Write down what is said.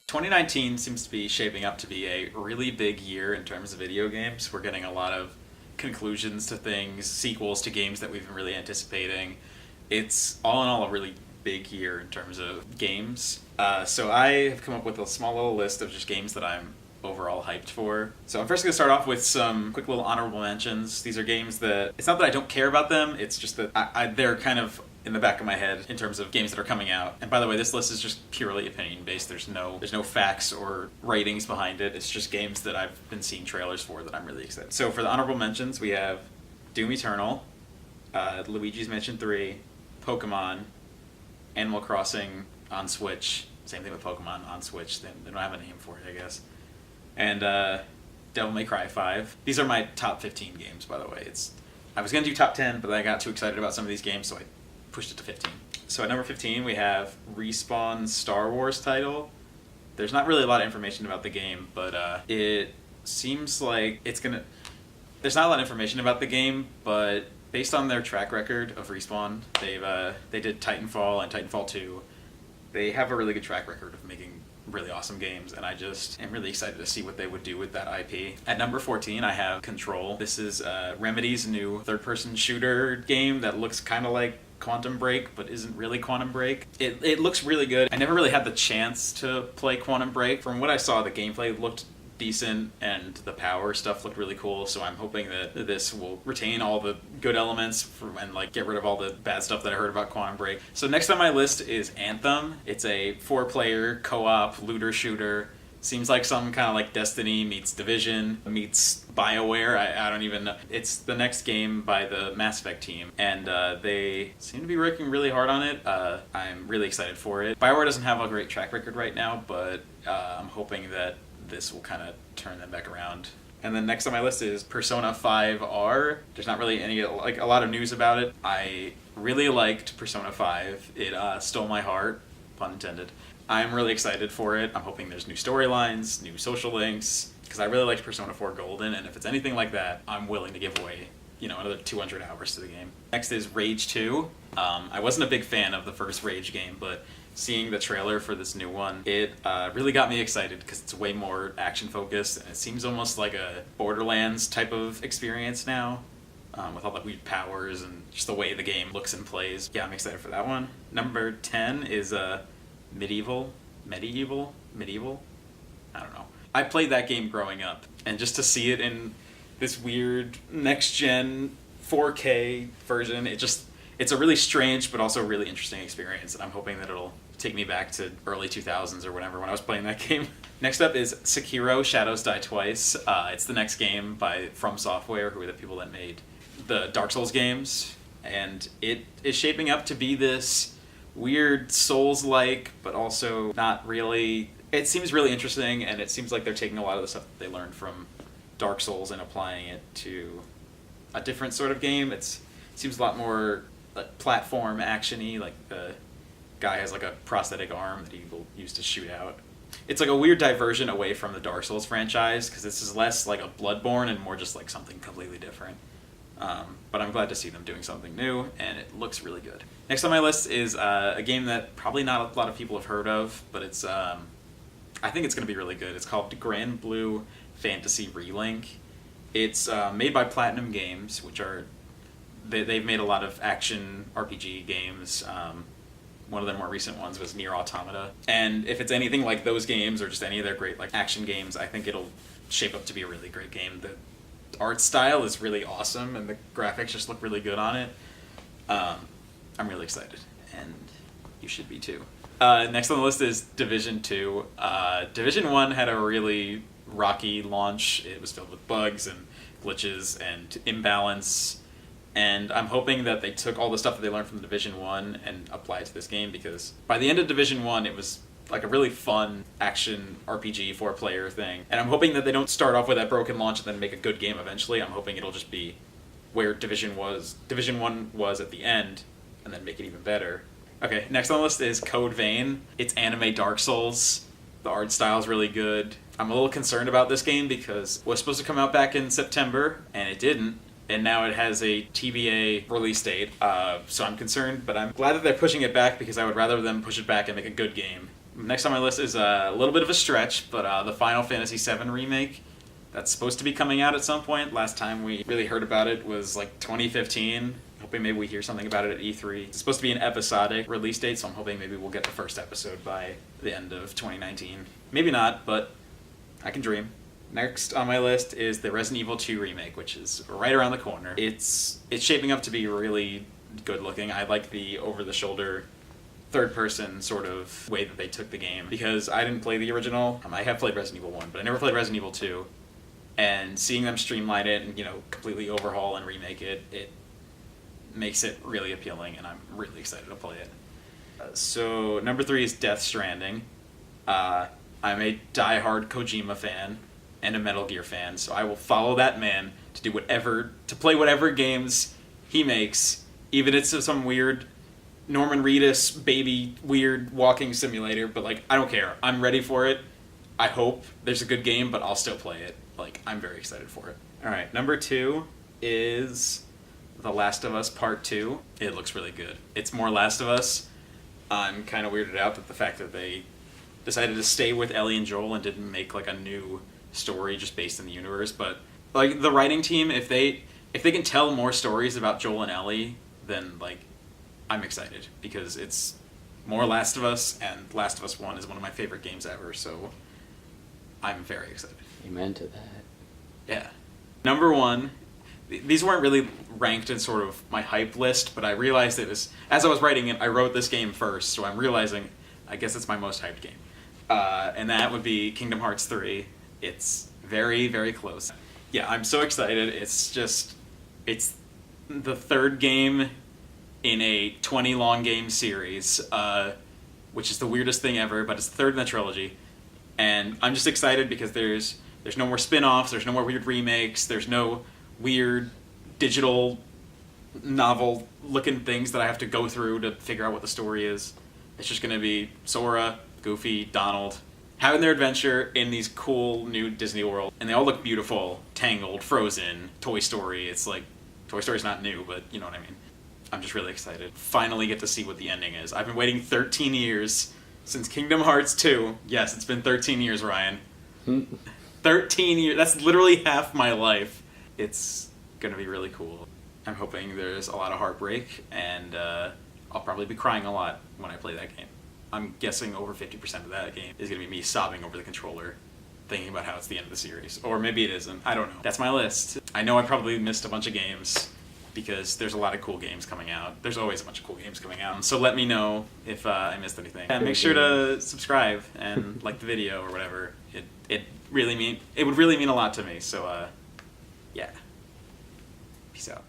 2019 seems to be shaping up to be a really big year in terms of video games. We're getting a lot of conclusions to things, sequels to games that we've been really anticipating. It's all in all a really big year in terms of games. So I have come up with a small little list of just games that I'm overall hyped for. So I'm first going to start off with some quick little honorable mentions. These are games that, it's not that I don't care about them, it's just that they're kind of in the back of my head in terms of games that are coming out. And by the way, this list is just purely opinion based. There's no facts or ratings behind it. It's just games that I've been seeing trailers for that I'm really excited. So for the honorable mentions, we have Doom Eternal, Luigi's Mansion 3, Pokemon, Animal Crossing on Switch. Same thing with Pokemon on Switch. They don't have a name for it, I guess. And Devil May Cry 5. These are my top 15 games, by the way. I was going to do top 10, but I got too excited about some of these games, so I pushed it to 15. So at number 15, we have Respawn's Star Wars title. There's not really a lot of information about the game, but it seems like it's going to... There's not a lot of information about the game, but based on their track record of Respawn, they did Titanfall and Titanfall 2. They have a really good track record of making really awesome games, and I just am really excited to see what they would do with that IP. At number 14, I have Control. This is Remedy's new third-person shooter game that looks kind of like Quantum Break, but isn't really Quantum Break. It looks really good. I never really had the chance to play Quantum Break. From what I saw, the gameplay looked decent and the power stuff looked really cool, so I'm hoping that this will retain all the good elements and like get rid of all the bad stuff that I heard about Quantum Break. So next on my list is Anthem. It's a 4-player co-op looter shooter. Seems like some kind of like Destiny meets Division meets BioWare. I don't even know. It's the next game by the Mass Effect team, and they seem to be working really hard on it. I'm really excited for it. BioWare doesn't have a great track record right now, but I'm hoping that this will kind of turn them back around. And then next on my list is Persona 5R. There's not really a lot of news about it. I really liked Persona 5. It stole my heart, pun intended. I'm really excited for it. I'm hoping there's new storylines, new social links, because I really liked Persona 4 Golden, and if it's anything like that, I'm willing to give away, another 200 hours to the game. Next is Rage 2. I wasn't a big fan of the first Rage game, but seeing the trailer for this new one, it really got me excited because it's way more action-focused, and it seems almost like a Borderlands type of experience now, with all the weird powers and just the way the game looks and plays. Yeah, I'm excited for that one. Number 10 is Medieval? I don't know. I played that game growing up, and just to see it in this weird next-gen 4K version, it's a really strange but also really interesting experience, and I'm hoping that it'll take me back to early 2000s or whatever when I was playing that game. Next up is Sekiro: Shadows Die Twice. It's the next game by From Software, who are the people that made the Dark Souls games, and it is shaping up to be this weird Souls-like, but also not really. It seems really interesting, and it seems like they're taking a lot of the stuff that they learned from Dark Souls and applying it to a different sort of game. It seems a lot more like platform action-y, like the guy has like a prosthetic arm that he will use to shoot out. It's like a weird diversion away from the Dark Souls franchise, because this is less like a Bloodborne and more just like something completely different. But I'm glad to see them doing something new, and it looks really good. Next on my list is a game that probably not a lot of people have heard of, but it's I think it's going to be really good. It's called Grand Blue Fantasy Relink. It's made by Platinum Games, which are they've made a lot of action RPG games. One of their more recent ones was Nier Automata, and if it's anything like those games or just any of their great like action games, I think it'll shape up to be a really great game. The art style is really awesome, and the graphics just look really good on it. I'm really excited, and you should be too. Next on the list is Division 2. Division 1 had a really rocky launch. It was filled with bugs and glitches and imbalance, and I'm hoping that they took all the stuff that they learned from Division 1 and applied it to this game, because by the end of Division 1, it was like a really fun action RPG 4-player thing. And I'm hoping that they don't start off with that broken launch and then make a good game eventually. I'm hoping it'll just be where Division 1 was at the end, and then make it even better. Okay, next on the list is Code Vein. It's anime Dark Souls. The art style is really good. I'm a little concerned about this game because it was supposed to come out back in September, and it didn't. And now it has a TBA release date, so I'm concerned, but I'm glad that they're pushing it back, because I would rather them push it back and make a good game Next on my list is a little bit of a stretch, but the Final Fantasy VII Remake. That's supposed to be coming out at some point. Last time we really heard about it was like 2015. Hoping maybe we hear something about it at E3. It's supposed to be an episodic release date, so I'm hoping maybe we'll get the first episode by the end of 2019. Maybe not, but I can dream. Next on my list is the Resident Evil 2 remake, which is right around the corner. It's shaping up to be really good looking. I like the over-the-shoulder third-person sort of way that they took the game, because I didn't play the original. I have played Resident Evil 1, but I never played Resident Evil 2. And seeing them streamline it and, completely overhaul and remake it, it makes it really appealing, and I'm really excited to play it. So number 3 is Death Stranding. I'm a die-hard Kojima fan and a Metal Gear fan, so I will follow that man to play whatever games he makes, even if it's some weird Norman Reedus baby weird walking simulator, but I don't care. I'm ready for it. I hope there's a good game, but I'll still play it. I'm very excited for it. Alright, number 2 is The Last of Us Part 2. It looks really good. It's more Last of Us. I'm kind of weirded out at the fact that they decided to stay with Ellie and Joel and didn't make a new story just based in the universe, but the writing team, if they can tell more stories about Joel and Ellie, then I'm excited, because it's more Last of Us, and Last of Us 1 is one of my favorite games ever, so I'm very excited. Amen to that. Yeah. Number 1, these weren't really ranked in sort of my hype list, but I realized it was, as I was writing it, I wrote this game first, so I'm realizing, I guess it's my most hyped game. And that would be Kingdom Hearts 3. It's very, very close. Yeah, I'm so excited. It's the third game in a 20-long game series, which is the weirdest thing ever, but it's the third in the trilogy. And I'm just excited because there's no more spin-offs, there's no more weird remakes, there's no weird digital novel-looking things that I have to go through to figure out what the story is. It's just going to be Sora, Goofy, Donald, having their adventure in these cool new Disney World. And they all look beautiful. Tangled, Frozen, Toy Story. It's Toy Story's not new, but you know what I mean. I'm just really excited. Finally get to see what the ending is. I've been waiting 13 years since Kingdom Hearts 2. Yes, it's been 13 years, Ryan. 13 years. That's literally half my life. It's going to be really cool. I'm hoping there's a lot of heartbreak, and I'll probably be crying a lot when I play that game. I'm guessing over 50% of that game is going to be me sobbing over the controller, thinking about how it's the end of the series. Or maybe it isn't. I don't know. That's my list. I know I probably missed a bunch of games, because there's a lot of cool games coming out. There's always a bunch of cool games coming out. So let me know if I missed anything. And make sure to subscribe and like the video or whatever. It would really mean a lot to me. So yeah. Peace out.